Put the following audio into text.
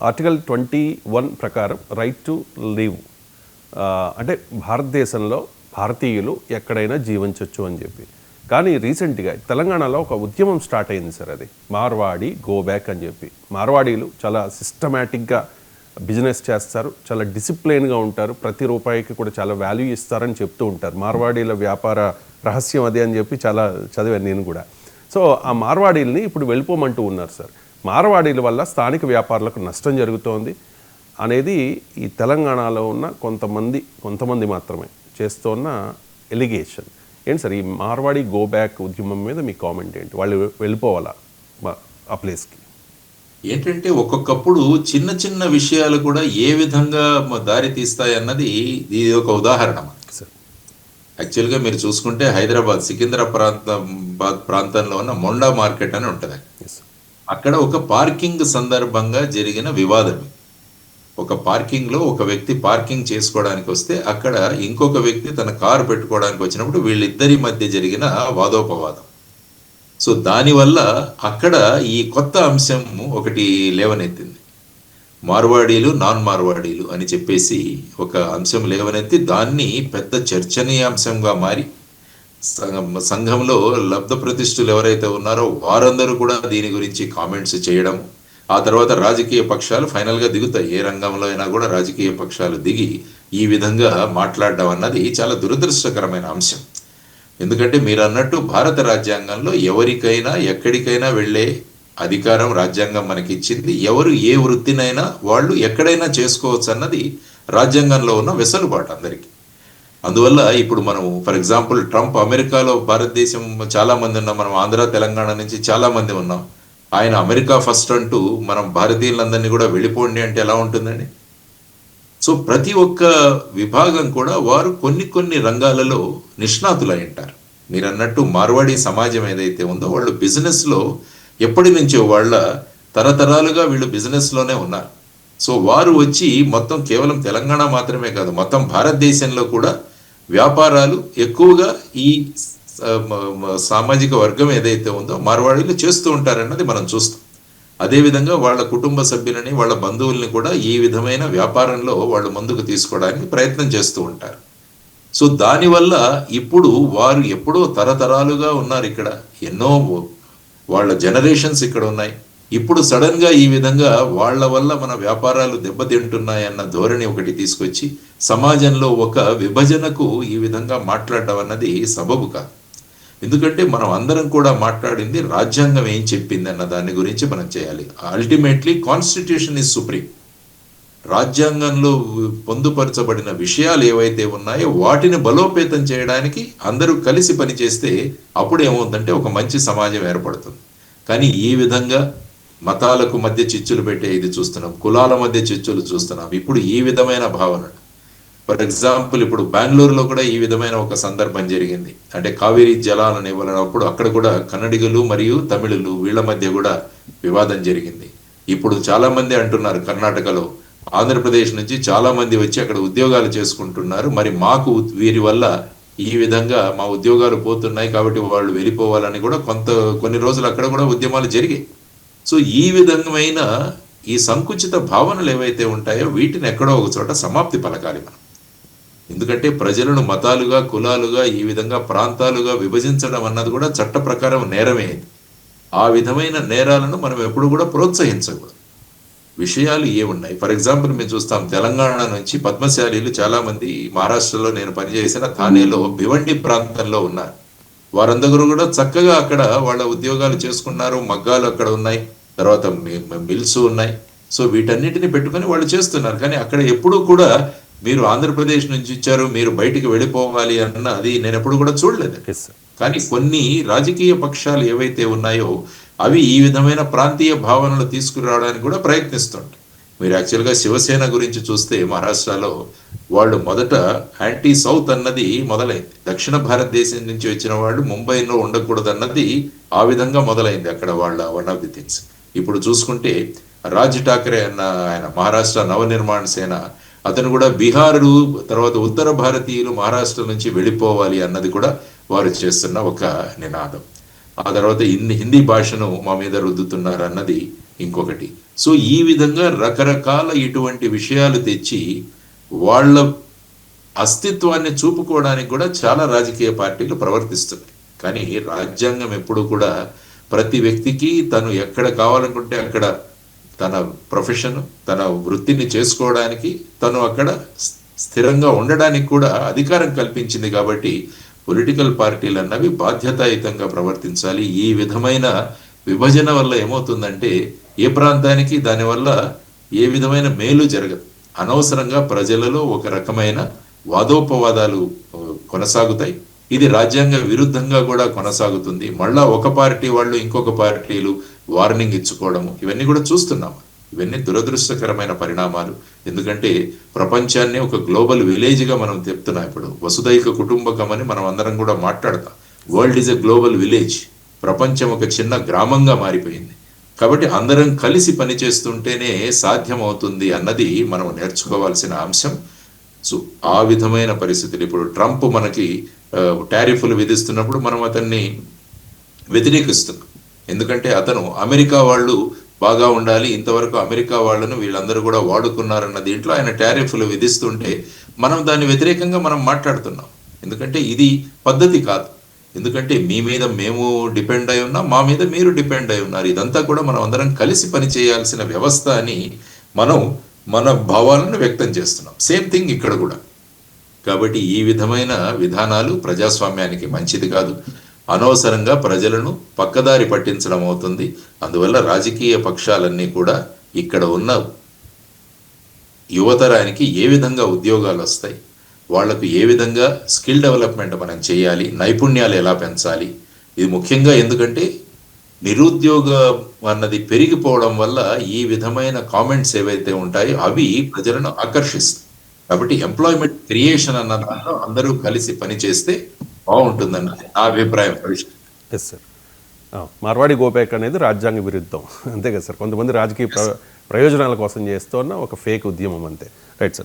Article 21 ప్రకారం right to live, అంటే భారతదేశంలో భారతీయులు ఎక్కడైనా జీవించవచ్చు అని చెప్పి. కానీ రీసెంట్గా తెలంగాణలో ఒక ఉద్యమం స్టార్ట్ అయింది సార్, అది మార్వాడి గో బ్యాక్ అని చెప్పి. మార్వాడీలు చాలా సిస్టమేటిక్గా బిజినెస్ చేస్తారు, చాలా డిసిప్లైన్గా ఉంటారు, ప్రతి రూపాయికి కూడా చాలా వాల్యూ ఇస్తారని చెప్తూ ఉంటారు. మార్వాడీల వ్యాపార రహస్యం అదే అని చెప్పి చాలా చదివాను నేను కూడా. సో ఆ మార్వాడీల్ని ఇప్పుడు వెళ్ళిపోమంటూ ఉన్నారు సార్. మార్వాడీల వల్ల స్థానిక వ్యాపారులకు నష్టం జరుగుతోంది అనేది ఈ తెలంగాణలో ఉన్న కొంతమంది మాత్రమే చేస్తున్న ఎలిగేషన్. ఏంటి సార్ ఈ మార్వాడి గో బ్యాక్ ఉద్యమం మీద మీ కామెంట్ ఏంటి? వాళ్ళు వెళ్ళిపోవాలా ఆ ప్లేస్కి? ఏంటంటే ఒక్కొక్కప్పుడు చిన్న చిన్న విషయాలు కూడా ఏ విధంగా దారి తీస్తాయి అన్నది ఇది ఒక ఉదాహరణ. యాక్చువల్గా మీరు చూసుకుంటే హైదరాబాద్ సికింద్రాబాద్ ప్రాంతంలో ఉన్న మొండా మార్కెట్ అని ఉంటుంది. అక్కడ ఒక పార్కింగ్ సందర్భంగా జరిగిన వివాదం. ఒక పార్కింగ్లో ఒక వ్యక్తి పార్కింగ్ చేసుకోవడానికి వస్తే అక్కడ ఇంకొక వ్యక్తి తన కారు పెట్టుకోవడానికి వచ్చినప్పుడు వీళ్ళిద్దరి మధ్య జరిగిన వాదోపవాదం. సో దానివల్ల అక్కడ ఈ కొత్త అంశం ఒకటి లేవనెత్తింది. మార్వాడీలు నాన్ మార్వాడీలు అని చెప్పేసి ఒక అంశం లేవనెత్తి దాన్ని పెద్ద చర్చనీయాంశంగా మారి సంఘంలో లబ్ధ ప్రతిష్ఠులు ఎవరైతే ఉన్నారో వారందరూ కూడా దీని గురించి కామెంట్స్ చేయడం. ఆ తర్వాత రాజకీయ పక్షాలు ఫైనల్గా దిగుతాయి. ఏ రంగంలో అయినా కూడా రాజకీయ పక్షాలు దిగి ఈ విధంగా మాట్లాడడం అన్నది చాలా దురదృష్టకరమైన అంశం. ఎందుకంటే మీరు అన్నట్టు భారత రాజ్యాంగంలో ఎవరికైనా ఎక్కడికైనా వెళ్ళే అధికారం రాజ్యాంగం మనకి ఇచ్చింది. ఎవరు ఏ వృత్తినైనా వాళ్ళు ఎక్కడైనా చేసుకోవచ్చు అన్నది రాజ్యాంగంలో ఉన్న వెసులుబాటు అందరికీ. అందువల్ల ఇప్పుడు మనం ఫర్ ఎగ్జాంపుల్ ట్రంప్ అమెరికాలో భారతదేశం చాలా మంది ఉన్నాం, మనం ఆంధ్ర తెలంగాణ నుంచి చాలా మంది ఉన్నాం. ఆయన అమెరికా ఫస్ట్ అంటూ మనం భారతీయులందరినీ కూడా వెళ్ళిపోండి అంటే ఎలా ఉంటుందండి? సో ప్రతి ఒక్క విభాగం కూడా వారు కొన్ని రంగాలలో నిష్ణాతులై ఉంటారు. మీరు అన్నట్టు మార్వాడి సమాజం ఏదైతే ఉందో వాళ్ళు బిజినెస్లో ఎప్పటి నుంచో వాళ్ళ తరతరాలుగా వీళ్ళు బిజినెస్లోనే ఉన్నారు. సో వారు వచ్చి మొత్తం కేవలం తెలంగాణ మాత్రమే కాదు మొత్తం భారతదేశంలో కూడా వ్యాపారాలు ఎక్కువగా ఈ సామాజిక వర్గం ఏదైతే ఉందో మార్వాడీలు చేస్తూ ఉంటారన్నది మనం చూస్తాం. అదేవిధంగా వాళ్ళ కుటుంబ సభ్యులని వాళ్ళ బంధువుల్ని కూడా ఈ విధమైన వ్యాపారంలో వాళ్ళు ముందుకు తీసుకోవడానికి ప్రయత్నం చేస్తూ ఉంటారు. సో దానివల్ల ఇప్పుడు వారు ఎప్పుడో తరతరాలుగా ఉన్నారు ఇక్కడ, ఎన్నో వాళ్ళ జనరేషన్స్ ఇక్కడ ఉన్నాయి. ఇప్పుడు సడన్ గా ఈ విధంగా వాళ్ళ వల్ల మన వ్యాపారాలు దెబ్బతింటున్నాయన్న ధోరణి ఒకటి తీసుకొచ్చి సమాజంలో ఒక విభజనకు ఈ విధంగా మాట్లాడడం అన్నది సబబు కాదు. ఎందుకంటే మనం అందరం కూడా మాట్లాడింది రాజ్యాంగం ఏం చెప్పింది అన్న దాని గురించి మనం చేయాలి. Ultimately constitution is supreme. రాజ్యాంగంలో పొందుపరచబడిన విషయాలు ఏవైతే ఉన్నాయో వాటిని బలోపేతం చేయడానికి అందరూ కలిసి పనిచేస్తే అప్పుడు ఏమవుతుందంటే ఒక మంచి సమాజం ఏర్పడుతుంది. కానీ ఈ విధంగా మతాలకు మధ్య చిచ్చులు పెట్టే ఇది చూస్తున్నాం, కులాల మధ్య చిచ్చులు చూస్తున్నాం. ఇప్పుడు ఈ విధమైన భావన ఫర్ ఎగ్జాంపుల్ ఇప్పుడు బెంగళూరులో కూడా ఈ విధమైన ఒక సందర్భం జరిగింది. అంటే కావేరీ జలాలను ఇవ్వాలన్నప్పుడు అక్కడ కూడా కన్నడిగులు మరియు తమిళులు వీళ్ళ మధ్య కూడా వివాదం జరిగింది. ఇప్పుడు చాలా మంది అంటున్నారు కర్ణాటకలో ఆంధ్రప్రదేశ్ నుంచి చాలా మంది వచ్చి అక్కడ ఉద్యోగాలు చేసుకుంటున్నారు, మరి మాకు వీరి వల్ల ఈ విధంగా మా ఉద్యోగాలు పోతున్నాయి కాబట్టి వాళ్ళు వెళ్ళిపోవాలని కూడా కొన్ని రోజులు అక్కడ కూడా ఉద్యమాలు జరిగాయి. సో ఈ విధమైన ఈ సంకుచిత భావనలు ఏవైతే ఉంటాయో వీటిని ఎక్కడో ఒక చోట సమాప్తి పలకాలి మనం. ఎందుకంటే ప్రజలను మతాలుగా కులాలుగా ఈ విధంగా ప్రాంతాలుగా విభజించడం అన్నది కూడా చట్ట ప్రకారం నేరమే. ఆ విధమైన నేరాలను మనం ఎప్పుడు కూడా ప్రోత్సహించకూడదు. విషయాలు ఏమున్నాయి ఫర్ ఎగ్జాంపుల్ మేము చూస్తాం తెలంగాణ నుంచి పద్మశాలీలు చాలా మంది మహారాష్ట్రలో నేను పనిచేసిన థానేలో భివండి ప్రాంతంలో ఉన్నారు. వారందరూ కూడా చక్కగా అక్కడ వాళ్ళ ఉద్యోగాలు చేసుకున్నారు, మగ్గాలు అక్కడ ఉన్నాయి, తర్వాత మిల్స్ ఉన్నాయి. సో వీటన్నిటిని పెట్టుకొని వాళ్ళు చేస్తున్నారు. కానీ అక్కడ ఎప్పుడూ కూడా మీరు ఆంధ్రప్రదేశ్ నుంచి ఇచ్చారు మీరు బయటికి వెళ్ళిపోవాలి అన్న అది నేను ఎప్పుడు కూడా చూడలేదు. కానీ కొన్ని రాజకీయ పక్షాలు ఏవైతే ఉన్నాయో అవి ఈ విధమైన ప్రాంతీయ భావనలు తీసుకురావడానికి కూడా ప్రయత్నిస్తుంటాయి. మీరు యాక్చువల్గా శివసేన గురించి చూస్తే మహారాష్ట్రలో వాళ్ళు మొదట యాంటీ సౌత్ అన్నది మొదలైంది. దక్షిణ భారతదేశం నుంచి వచ్చిన వాళ్ళు ముంబైలో ఉండకూడదు అన్నది ఆ విధంగా మొదలైంది అక్కడ వాళ్ళ వన్ ఆఫ్ ది థింగ్స్. ఇప్పుడు చూసుకుంటే రాజ్ ఠాకరే అన్న ఆయన మహారాష్ట్ర నవనిర్మాణ సేన అతను కూడా బీహారు తర్వాత ఉత్తర భారతీయులు మహారాష్ట్ర నుంచి వెళ్ళిపోవాలి అన్నది కూడా వారు చేస్తున్న ఒక నినాదం. ఆ తర్వాత హిందీ భాషను మా మీద రుద్దుతున్నారు అన్నది ఇంకొకటి. సో ఈ విధంగా రకరకాల ఇటువంటి విషయాలు తెచ్చి వాళ్ళ అస్తిత్వాన్ని చూపుకోవడానికి కూడా చాలా రాజకీయ పార్టీలు ప్రవర్తిస్తున్నాయి. కానీ రాజ్యాంగం ఎప్పుడు కూడా ప్రతి వ్యక్తికి తను ఎక్కడ కావాలనుకుంటే అక్కడ తన ప్రొఫెషన్, తన వృత్తిని చేసుకోవడానికి, తను అక్కడ స్థిరంగా ఉండడానికి కూడా అధికారం కల్పించింది. కాబట్టి పొలిటికల్ పార్టీలు అన్నవి బాధ్యతాయుతంగా ప్రవర్తించాలి. ఈ విధమైన విభజన వల్ల ఏమవుతుందంటే ఏ ప్రాంతానికి దానివల్ల ఏ విధమైన మేలు జరగదు. అనవసరంగా ప్రజలలో ఒక రకమైన వాదోపవాదాలు కొనసాగుతాయి. ఇది రాజ్యాంగ విరుద్ధంగా కూడా కొనసాగుతుంది. మళ్ళా ఒక పార్టీ వాళ్ళు ఇంకొక పార్టీలు వార్నింగ్ ఇచ్చుకోవడము, ఇవన్నీ కూడా చూస్తున్నాము. ఇవన్నీ దురదృష్టకరమైన పరిణామాలు. ఎందుకంటే ప్రపంచాన్ని ఒక గ్లోబల్ విలేజ్గా మనం చెప్తున్నాం. ఇప్పుడు వసుదైక కుటుంబకం అని మనం అందరం కూడా మాట్లాడతాం. World is a global village. ప్రపంచం ఒక చిన్న గ్రామంగా మారిపోయింది. కాబట్టి అందరం కలిసి పనిచేస్తుంటేనే సాధ్యం అవుతుంది అన్నది మనం నేర్చుకోవాల్సిన అంశం. సో ఆ విధమైన పరిస్థితులు ఇప్పుడు ట్రంప్ మనకి టారిఫ్లు విధిస్తున్నప్పుడు మనం అతన్ని వ్యతిరేకిస్తున్నాం. ఎందుకంటే అతను అమెరికా వాళ్ళు బాగా ఉండాలి, ఇంతవరకు అమెరికా వాళ్ళను వీళ్ళందరూ కూడా వాడుకున్నారన్న దీంట్లో ఆయన టారిఫ్లు విధిస్తుంటే మనం దాని వ్యతిరేకంగా మనం మాట్లాడుతున్నాం. ఎందుకంటే ఇది పద్ధతి కాదు. ఎందుకంటే మీ మీద మేము డిపెండ్ అయి ఉన్నాం, మా మీద మీరు డిపెండ్ అయి ఉన్నారు. ఇదంతా కూడా మనం అందరం కలిసి పని చేయాల్సిన వ్యవస్థ అని మనం మన భావాలను వ్యక్తం చేస్తున్నాం. సేమ్ థింగ్ ఇక్కడ కూడా. కాబట్టి ఈ విధమైన విధానాలు ప్రజాస్వామ్యానికి మంచిది కాదు. అనవసరంగా ప్రజలను పక్కదారి పట్టించడం అవుతుంది. అందువల్ల రాజకీయ పక్షాలన్నీ కూడా ఇక్కడ ఉన్న యువతరానికి ఏ విధంగా ఉద్యోగాలు వస్తాయి, వాళ్లకు ఏ విధంగా స్కిల్ డెవలప్మెంట్ మనం చేయాలి, నైపుణ్యాలు ఎలా పెంచాలి, ఇది ముఖ్యంగా. ఎందుకంటే నిరుద్యోగం అన్నది పెరిగిపోవడం వల్ల ఈ విధమైన కామెంట్స్ ఏవైతే ఉంటాయో అవి ప్రజలను ఆకర్షిస్తాయి. కాబట్టి ఎంప్లాయ్మెంట్ క్రియేషన్ అన్న దాంట్లో అందరూ కలిసి పనిచేస్తే బాగుంటుందన్నది నా అభిప్రాయం. Yes sir. మార్వాడి గోబ్యాక్ అనేది రాజ్యాంగ విరుద్ధం, అంతే కదా సార్. కొంతమంది రాజకీయ ప్రయోజనాల కోసం చేస్తున్న ఒక ఫేక్ ఉద్యమం, అంతే. Right sir.